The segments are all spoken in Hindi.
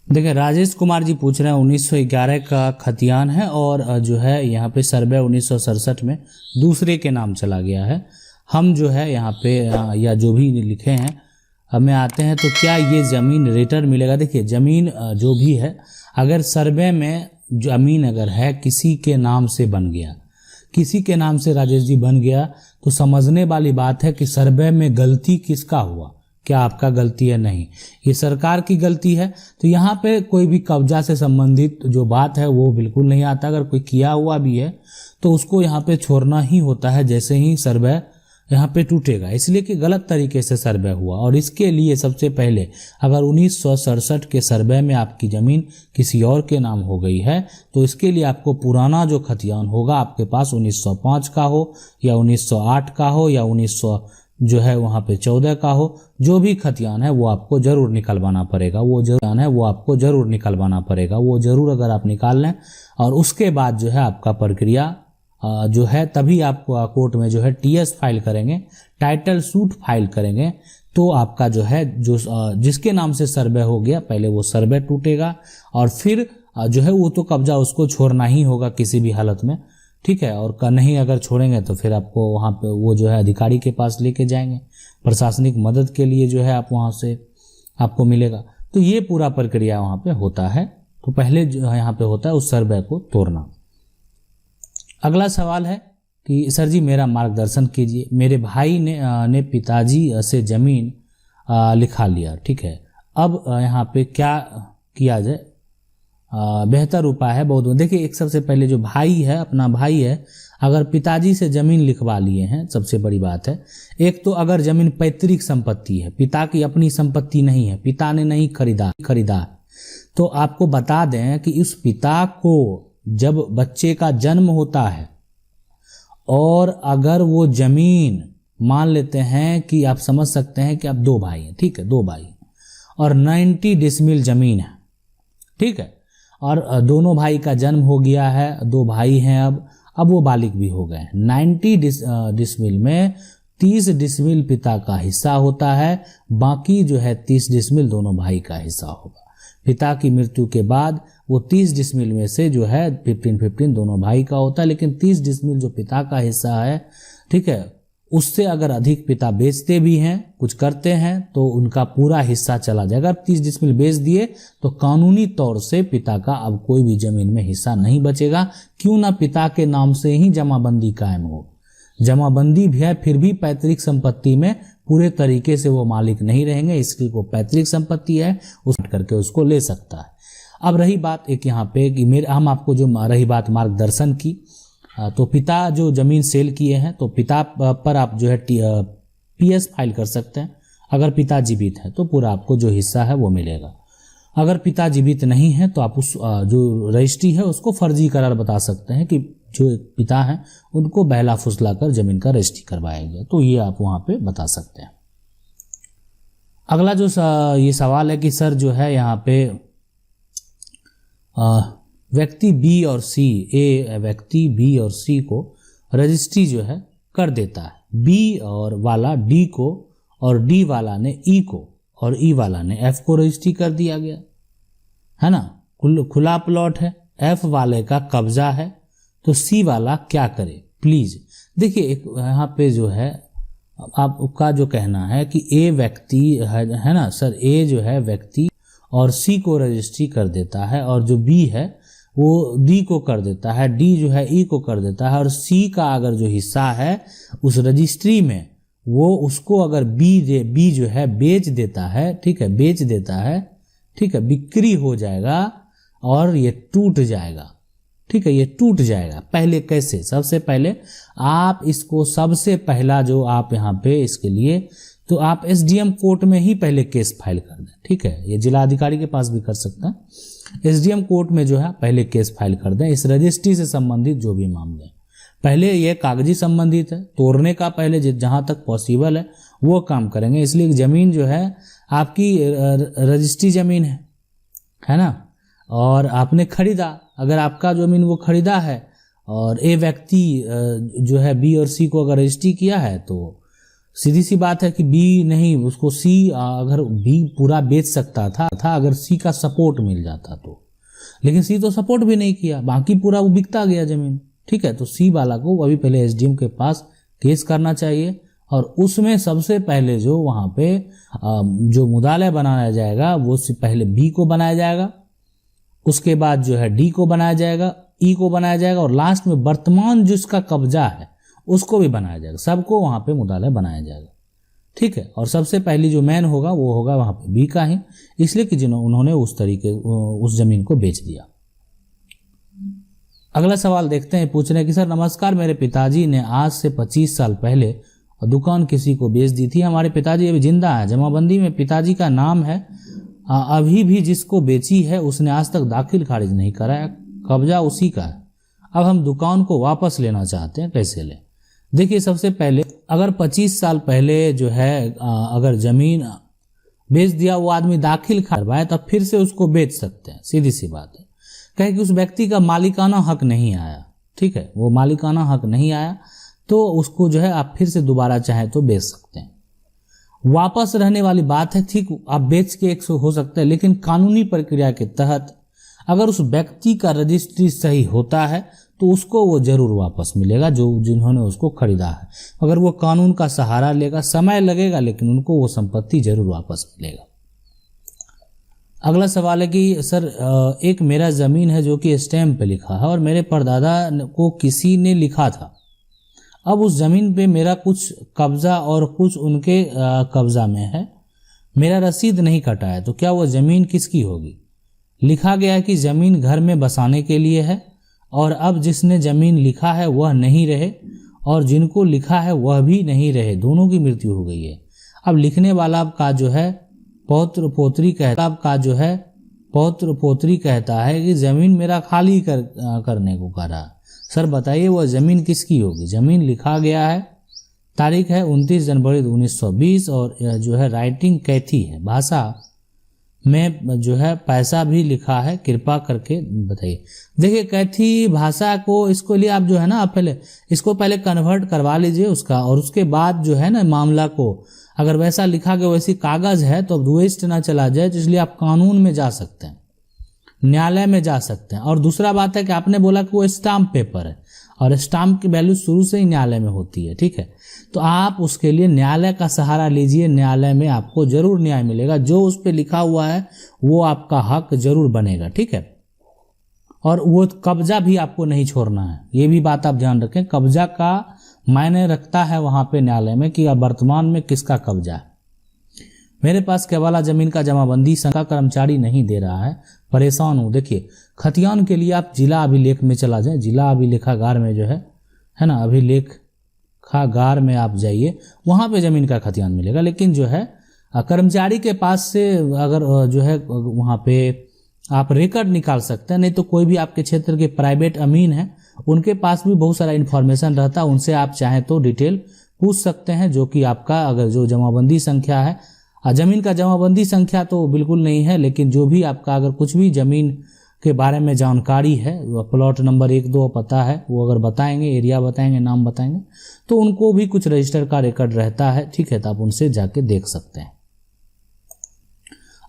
देखिए, राजेश कुमार जी पूछ रहे हैं 1911 का खतियान है और जो है यहाँ पे सर्वे 1967 में दूसरे के नाम चला गया है। हम जो है यहाँ पे या जो भी लिखे हैं हमें आते हैं, तो क्या ये ज़मीन रिटर्न मिलेगा? देखिए, ज़मीन जो भी है, अगर सर्वे में ज़मीन अगर है किसी के नाम से बन गया, किसी के नाम से राजेश जी बन गया, तो समझने वाली बात है कि सर्वे में गलती किसका हुआ, क्या आपका गलती है? नहीं, ये सरकार की गलती है। तो यहाँ पे कोई भी कब्जा से संबंधित जो बात है वो बिल्कुल नहीं आता। अगर कोई किया हुआ भी है तो उसको यहाँ पे छोड़ना ही होता है जैसे ही सर्वे यहाँ पे टूटेगा, इसलिए कि गलत तरीके से सर्वे हुआ। और इसके लिए सबसे पहले अगर 1967 के सर्वे में आपकी ज़मीन किसी और के नाम हो गई है तो इसके लिए आपको पुराना जो खतियान होगा आपके पास 1905 का हो या 1908 का हो या 1900 जो है वहाँ पे 14 का हो, जो भी खतियान है वो आपको जरूर निकलवाना पड़ेगा। वो जरूर अगर आप निकाल लें और उसके बाद जो है आपका प्रक्रिया जो है, तभी आप कोर्ट में जो है टीएस फाइल करेंगे, टाइटल सूट फाइल करेंगे, तो आपका जो है जिसके नाम से सर्वे हो गया पहले वो सर्वे टूटेगा और फिर जो है वो तो कब्जा उसको छोड़ना ही होगा किसी भी हालत में, ठीक है। और नहीं अगर छोड़ेंगे तो फिर आपको वहाँ पे वो जो है अधिकारी के पास लेके जाएंगे, प्रशासनिक मदद के लिए जो है आप वहाँ से आपको मिलेगा। तो ये पूरा प्रक्रिया वहाँ पे होता है। तो पहले जो यहाँ पे होता है उस सर्वे को तोड़ना। अगला सवाल है कि सर जी मेरा मार्गदर्शन कीजिए, मेरे भाई ने पिताजी से ज़मीन लिखा लिया, ठीक है, अब यहाँ पे क्या किया जाए? बेहतर उपाय है बहुत। देखिए, एक सबसे पहले जो भाई है, अपना भाई है, अगर पिताजी से ज़मीन लिखवा लिए हैं, सबसे बड़ी बात है। एक तो अगर ज़मीन पैतृक संपत्ति है, पिता की अपनी संपत्ति नहीं है, पिता ने नहीं खरीदा, तो आपको बता दें कि उस पिता को जब बच्चे का जन्म होता है और अगर वो ज़मीन, मान लेते हैं कि आप समझ सकते हैं कि आप 2 भाई हैं, ठीक है, 2 भाई और 90 डिसमिल ज़मीन है, ठीक है, और दोनों भाई का जन्म हो गया है, 2 भाई हैं, अब वो बालिग भी हो गए हैं। 90 डिसमिल में 30 डिसमिल पिता का हिस्सा होता है, बाकी जो है 30 डिसमिल दोनों भाई का हिस्सा होगा। पिता की मृत्यु के बाद वो 30 डिसमिल में से जो है 15-15 दोनों भाई का होता है, लेकिन 30 डिसमिल जो पिता का हिस्सा है, ठीक है, उससे अगर अधिक पिता बेचते भी हैं, कुछ करते हैं, तो उनका पूरा हिस्सा चला जाएगा। 30 डिसमिल बेच दिए तो कानूनी तौर से पिता का अब कोई भी जमीन में हिस्सा नहीं बचेगा, क्यों ना पिता के नाम से ही जमाबंदी कायम हो। जमाबंदी भी है, फिर भी पैतृक संपत्ति में पूरे तरीके से वो मालिक नहीं रहेंगे, इसकी वो पैतृक संपत्ति है, उस करके उसको ले सकता है। अब रही बात एक यहाँ पे कि हम आपको जो रही बात मार्गदर्शन की, तो पिता जो जमीन सेल किए हैं तो पिता पर आप जो है पीएस फाइल कर सकते हैं। अगर पिता जीवित है तो पूरा आपको जो हिस्सा है वो मिलेगा। अगर पिता जीवित नहीं है तो आप उस जो रजिस्ट्री है उसको फर्जी करार बता सकते हैं कि जो पिता हैं उनको बहला फुसला कर जमीन का रजिस्ट्री करवाया गया, तो ये आप वहाँ पे बता सकते हैं। अगला जो ये सवाल है कि सर जो है यहाँ पे व्यक्ति बी और सी, ए व्यक्ति बी और सी को रजिस्ट्री जो है कर देता है, बी और वाला डी को और डी वाला ने ई को और ई वाला ने एफ को रजिस्ट्री कर दिया गया है ना, खुला प्लॉट है, एफ वाले का कब्जा है, तो सी वाला क्या करे प्लीज। देखिए, एक यहाँ पे जो है आपका जो कहना है कि ए व्यक्ति है ना सर, ए जो है व्यक्ति और सी को रजिस्ट्री कर देता है और जो बी है वो डी को कर देता है, डी जो है ई को कर देता है, और सी का अगर जो हिस्सा है उस रजिस्ट्री में वो उसको अगर बी जो है बेच देता है, ठीक है, बेच देता है, ठीक है, बिक्री हो जाएगा और ये टूट जाएगा, ठीक है, ये टूट जाएगा। पहले कैसे? सबसे पहले आप इसको, सबसे पहला जो आप यहाँ पे इसके लिए तो आप एसडीएम कोर्ट में ही पहले केस फाइल कर दें, ठीक है, ये जिला अधिकारी के पास भी कर सकते हैं। एसडीएम कोर्ट में जो है पहले केस फाइल कर दें इस रजिस्ट्री से संबंधित जो भी मामले। पहले ये कागजी संबंधित है, तोड़ने का पहले जहाँ तक पॉसिबल है वो काम करेंगे, इसलिए जमीन जो है आपकी रजिस्ट्री जमीन है ना, और आपने खरीदा, अगर आपका जमीन वो खरीदा है और ए व्यक्ति जो है बी और सी को अगर रजिस्ट्री किया है तो सीधी सी बात है कि बी नहीं, उसको सी, अगर बी पूरा बेच सकता था अगर सी का सपोर्ट मिल जाता तो, लेकिन सी तो सपोर्ट भी नहीं किया, बाकी पूरा वो बिकता गया जमीन। ठीक है, तो सी वाला को अभी पहले एसडीएम के पास केस करना चाहिए और उसमें सबसे पहले जो वहां पे जो मुदाले बनाया जाएगा वो पहले बी को बनाया जाएगा, उसके बाद जो है डी को बनाया जाएगा, ई को बनाया जाएगा और लास्ट में वर्तमान जिसका कब्जा है उसको भी बनाया जाएगा। सबको वहां पे मुदाले बनाया जाएगा। ठीक है, और सबसे पहली जो मैन होगा वो होगा वहां पे बी का ही, इसलिए कि उन्होंने उस तरीके उस जमीन को बेच दिया। अगला सवाल देखते हैं, पूछ रहे हैं कि सर नमस्कार, मेरे पिताजी ने आज से 25 साल पहले दुकान किसी को बेच दी थी। हमारे पिताजी अभी जिंदा है, जमाबंदी में पिताजी का नाम है, अभी भी जिसको बेची है उसने आज तक दाखिल खारिज नहीं कराया, कब्जा उसी का है। अब हम दुकान को वापस लेना चाहते हैं, कैसे लें? देखिए, सबसे पहले अगर 25 साल पहले जो है अगर जमीन बेच दिया वो आदमी दाखिल करवाए तब फिर से उसको बेच सकते हैं, सीधी सी बात है। कहे कि उस व्यक्ति का मालिकाना हक नहीं आया, ठीक है, वो मालिकाना हक नहीं आया तो उसको जो है आप फिर से दोबारा चाहे तो बेच सकते हैं। वापस रहने वाली बात है, ठीक, आप बेच के 100 हो सकता है, लेकिन कानूनी प्रक्रिया के तहत अगर उस व्यक्ति का रजिस्ट्री सही होता है तो उसको वो जरूर वापस मिलेगा जिन्होंने उसको खरीदा है। अगर वो कानून का सहारा लेगा, समय लगेगा, लेकिन उनको वो संपत्ति जरूर वापस मिलेगा। अगला सवाल है कि सर एक मेरा जमीन है जो कि स्टैम्प पे लिखा है और मेरे परदादा को किसी ने लिखा था। अब उस जमीन पे मेरा कुछ कब्जा और कुछ उनके कब्जा में है, मेरा रसीद नहीं कटा है, तो क्या वो जमीन किसकी होगी? लिखा गया है कि जमीन घर में बसाने के लिए है और अब जिसने जमीन लिखा है वह नहीं रहे और जिनको लिखा है वह भी नहीं रहे, दोनों की मृत्यु हो गई है। अब लिखने वाला का जो है पौत्र पोत्री कहता है कि जमीन मेरा खाली करने को कह रहा। सर बताइए वह जमीन किसकी होगी? जमीन लिखा गया है, तारीख है 29 जनवरी 1920 और जो है राइटिंग कैथी है, भाषा में जो है पैसा भी लिखा है, कृपा करके बताइए। देखिए कैथी भाषा को, इसको लिए आप जो है ना आप इसको पहले कन्वर्ट करवा लीजिए उसका, और उसके बाद जो है ना मामला को अगर वैसा लिखा गया वैसी कागज है तो अब वेस्ट ना चला जाए, तो इसलिए आप कानून में जा सकते हैं, न्यायालय में जा सकते हैं। और दूसरा बात है कि आपने बोला कि वो स्टाम्प पेपर है और स्टाम्प की वैल्यू शुरू से ही न्यायालय में होती है, ठीक है, तो आप उसके लिए न्यायालय का सहारा लीजिए, न्यायालय में आपको जरूर न्याय मिलेगा, जो उस पर लिखा हुआ है वो आपका हक जरूर बनेगा, ठीक है। और वो कब्जा भी आपको नहीं छोड़ना है, ये भी बात आप ध्यान रखें, कब्जा का मायने रखता है वहां पे न्यायालय में कि वर्तमान में किसका कब्जा है। मेरे पास केवला जमीन का जमाबंदी संख्या कर्मचारी नहीं दे रहा है, परेशान हूँ। देखिए खतियान के लिए आप जिला अभिलेख में चला जाए, जिला अभिलेखागार में जो है ना, अभिलेखागार में आप जाइए, वहां पे जमीन का खतियान मिलेगा। लेकिन जो है कर्मचारी के पास से अगर जो है वहां पे आप रिकॉर्ड निकाल सकते हैं, नहीं तो कोई भी आपके क्षेत्र के प्राइवेट अमीन है उनके पास भी बहुत सारा इन्फॉर्मेशन रहता है, उनसे आप चाहें तो डिटेल पूछ सकते हैं, जो कि आपका अगर जो जमाबंदी संख्या है, जमीन का जमाबंदी संख्या तो बिल्कुल नहीं है, लेकिन जो भी आपका अगर कुछ भी जमीन के बारे में जानकारी है, प्लॉट नंबर 1-2 पता है, वो अगर बताएंगे, एरिया बताएंगे, नाम बताएंगे, तो उनको भी कुछ रजिस्टर का रिकॉर्ड रहता है, ठीक है, तो आप उनसे जाके देख सकते हैं।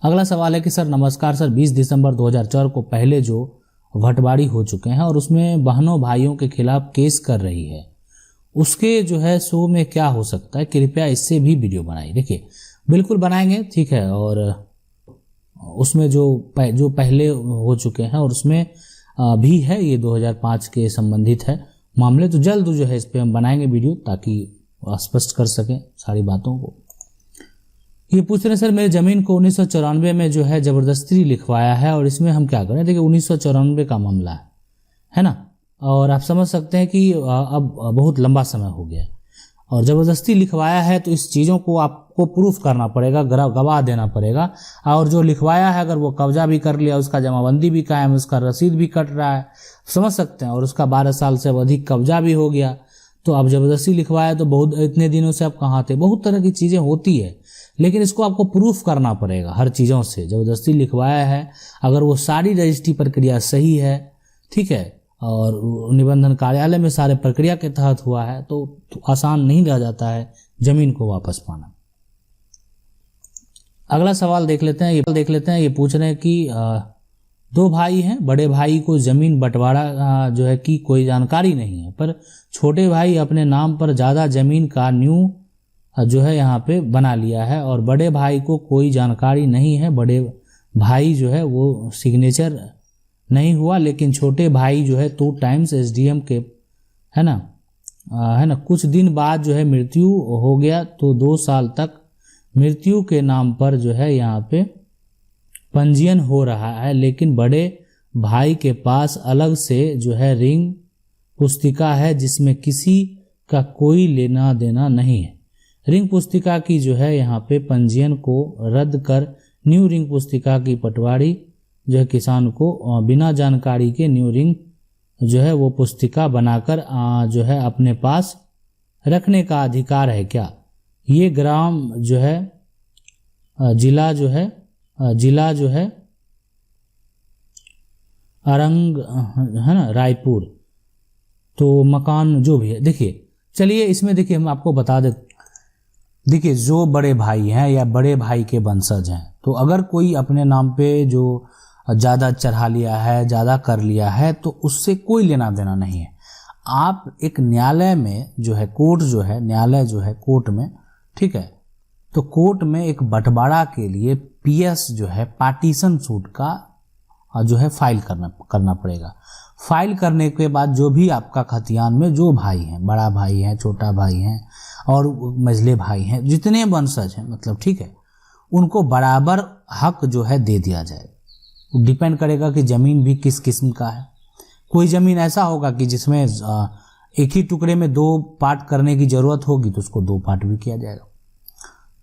अगला सवाल है कि सर नमस्कार सर, 20 दिसंबर 2004 को पहले जो भटवाड़ी हो चुके हैं और उसमें बहनों भाइयों के खिलाफ केस कर रही है, उसके जो है शो में क्या हो सकता है, कृपया इससे भी वीडियो बनाइए। देखिए बिल्कुल बनाएंगे, ठीक है, और उसमें जो पहले हो चुके हैं और उसमें भी है, ये 2005 के संबंधित है मामले, तो जल्द जो है इस पे हम बनाएंगे वीडियो ताकि स्पष्ट कर सकें सारी बातों को। ये पूछ रहे हैं सर मेरे जमीन को 1994 में जो है जबरदस्ती लिखवाया है और इसमें हम क्या करें? देखिए 1994 का मामला है ना, और आप समझ सकते हैं कि अब बहुत लंबा समय हो गया और ज़बरदस्ती लिखवाया है, तो इस चीज़ों को आपको प्रूफ करना पड़ेगा, गवाह देना पड़ेगा। और जो लिखवाया है अगर वो कब्जा भी कर लिया, उसका जमाबंदी भी कायम, उसका रसीद भी कट रहा है, समझ सकते हैं, और उसका 12 साल से अधिक कब्जा भी हो गया, तो अब जबरदस्ती लिखवाया तो बहुत इतने दिनों से आप कहाँ थे, बहुत तरह की चीज़ें होती है, लेकिन इसको आपको प्रूफ करना पड़ेगा हर चीज़ों से। जबरदस्ती लिखवाया है, अगर वो सारी रजिस्ट्री प्रक्रिया सही है, ठीक है, और निबंधन कार्यालय में सारे प्रक्रिया के तहत हुआ है, तो आसान नहीं रह जाता है जमीन को वापस पाना। अगला सवाल देख लेते हैं। ये पूछ रहे हैं कि दो भाई हैं, बड़े भाई को जमीन बंटवारा जो है की कोई जानकारी नहीं है, पर छोटे भाई अपने नाम पर ज़्यादा जमीन का न्यू जो है यहाँ पे बना लिया है और बड़े भाई को कोई जानकारी नहीं है। बड़े भाई जो है वो सिग्नेचर नहीं हुआ, लेकिन छोटे भाई जो है 2 टाइम्स SDM के है ना कुछ दिन बाद जो है मृत्यु हो गया, तो 2 साल तक मृत्यु के नाम पर जो है यहाँ पे पंजीयन हो रहा है, लेकिन बड़े भाई के पास अलग से जो है रिंग पुस्तिका है जिसमें किसी का कोई लेना देना नहीं है। रिंग पुस्तिका की जो है यहाँ पे पंजीयन को रद्द कर न्यू रिंग पुस्तिका की पटवारी जो है किसान को बिना जानकारी के न्यू रिंग जो है वो पुस्तिका बनाकर जो है अपने पास रखने का अधिकार है क्या? ये ग्राम जो है जिला जो है अरंग है ना रायपुर, तो मकान जो भी है। देखिए चलिए इसमें देखिए हम आपको बता दें, देखिए जो बड़े भाई हैं या बड़े भाई के वंशज हैं, तो अगर कोई अपने नाम पे जो ज़्यादा चढ़ा लिया है, ज़्यादा कर लिया है, तो उससे कोई लेना देना नहीं है। आप एक न्यायालय में जो है कोर्ट जो है न्यायालय जो है कोर्ट में, ठीक है, तो कोर्ट में एक बंटवारा के लिए PS जो है पार्टीशन सूट का जो है फाइल करना पड़ेगा। फाइल करने के बाद जो भी आपका खतियान में जो भाई हैं, बड़ा भाई है, छोटा भाई हैं और मझले भाई हैं, जितने वंशज हैं मतलब, ठीक है, उनको बराबर हक जो है दे दिया जाए। डिपेंड करेगा कि ज़मीन भी किस किस्म का है। कोई ज़मीन ऐसा होगा कि जिसमें एक ही टुकड़े में 2 पार्ट करने की ज़रूरत होगी तो उसको 2 पार्ट भी किया जाएगा।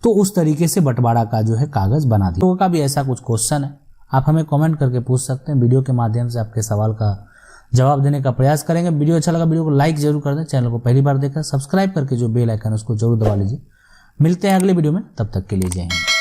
तो उस तरीके से बंटवारा का जो है कागज़ बना दिया। लोगों का भी ऐसा कुछ क्वेश्चन है, आप हमें कमेंट करके पूछ सकते हैं। वीडियो के माध्यम से आपके सवाल का जवाब देने का प्रयास करेंगे। वीडियो अच्छा लगा वीडियो को लाइक जरूर कर दें। चैनल को पहली बार देखा सब्सक्राइब करके जो बेल आइकन है उसको जरूर दबा लीजिए। मिलते हैं अगले वीडियो में, तब तक के लिए जय हिंद।